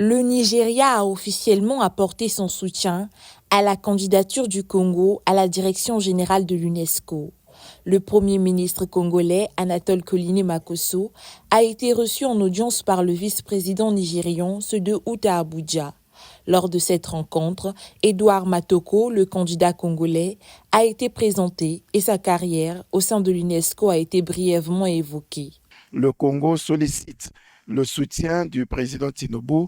Le Nigeria a officiellement apporté son soutien à la candidature du Congo à la direction générale de l'UNESCO. Le Premier ministre congolais, Anatole Koliné-Makosso, a été reçu en audience par le vice-président nigérian ce 2 août à Abuja. Lors de cette rencontre, Edouard Matoko, le candidat congolais, a été présenté et sa carrière au sein de l'UNESCO a été brièvement évoquée. Le Congo sollicite le soutien du président Tinubu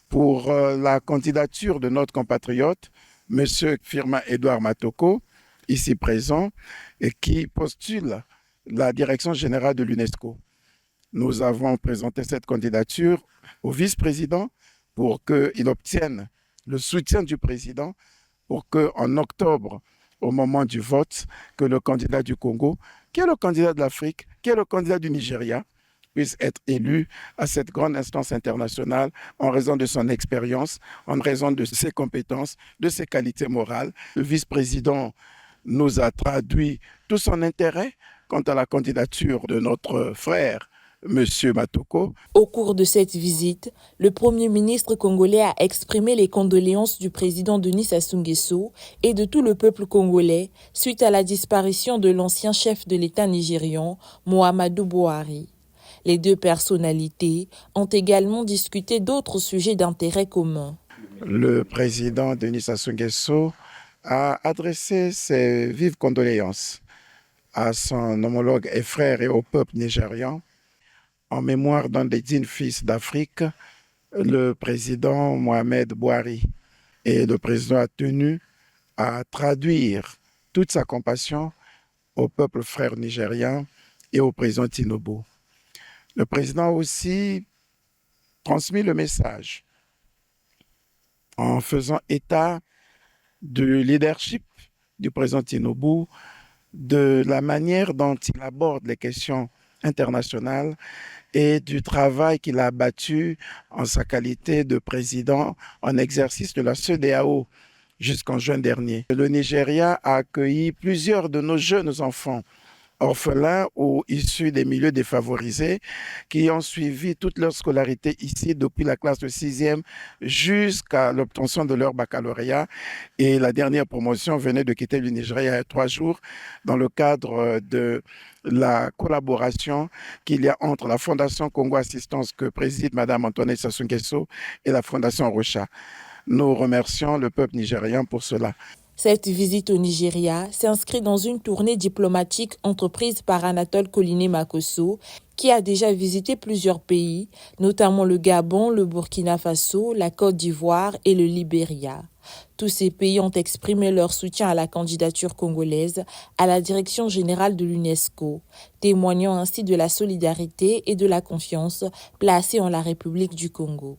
pour la candidature de notre compatriote, M. Firmin Edouard Matoko, ici présent, et qui postule la direction générale de l'UNESCO. Nous avons présenté cette candidature au vice-président pour qu'il obtienne le soutien du président pour qu'en octobre, au moment du vote, que le candidat du Congo, qui est le candidat de l'Afrique, qui est le candidat du Nigeria, puisse être élu à cette grande instance internationale en raison de son expérience, en raison de ses compétences, de ses qualités morales. Le vice-président nous a traduit tout son intérêt quant à la candidature de notre frère, M. Matoko. Au cours de cette visite, le Premier ministre congolais a exprimé les condoléances du président Denis Sassou Nguesso et de tout le peuple congolais suite à la disparition de l'ancien chef de l'État nigérian, Muhammadu Buhari. Les deux personnalités ont également discuté d'autres sujets d'intérêt commun. Le président Denis Sassou Nguesso a adressé ses vives condoléances à son homologue et frère et au peuple nigérian en mémoire d'un des dignes fils d'Afrique, le président Mohamed Buhari. Et le président a tenu à traduire toute sa compassion au peuple frère nigérien et au président Tinubu. Le président a aussi transmis le message en faisant état du leadership du président Tinubu, de la manière dont il aborde les questions internationales et du travail qu'il a abattu en sa qualité de président en exercice de la CEDEAO jusqu'en juin dernier. Le Nigeria a accueilli plusieurs de nos jeunes enfants orphelins ou issus des milieux défavorisés qui ont suivi toute leur scolarité ici depuis la classe de 6e jusqu'à l'obtention de leur baccalauréat. Et la dernière promotion venait de quitter le Nigeria il y a 3 jours dans le cadre de la collaboration qu'il y a entre la Fondation Congo Assistance que préside Mme Antoinette Sassou Nguesso et la Fondation Rocha. Nous remercions le peuple nigérien pour cela. Cette visite au Nigeria s'inscrit dans une tournée diplomatique entreprise par Anatole Koliné-Makosso, qui a déjà visité plusieurs pays, notamment le Gabon, le Burkina Faso, la Côte d'Ivoire et le Libéria. Tous ces pays ont exprimé leur soutien à la candidature congolaise à la direction générale de l'UNESCO, témoignant ainsi de la solidarité et de la confiance placée en la République du Congo.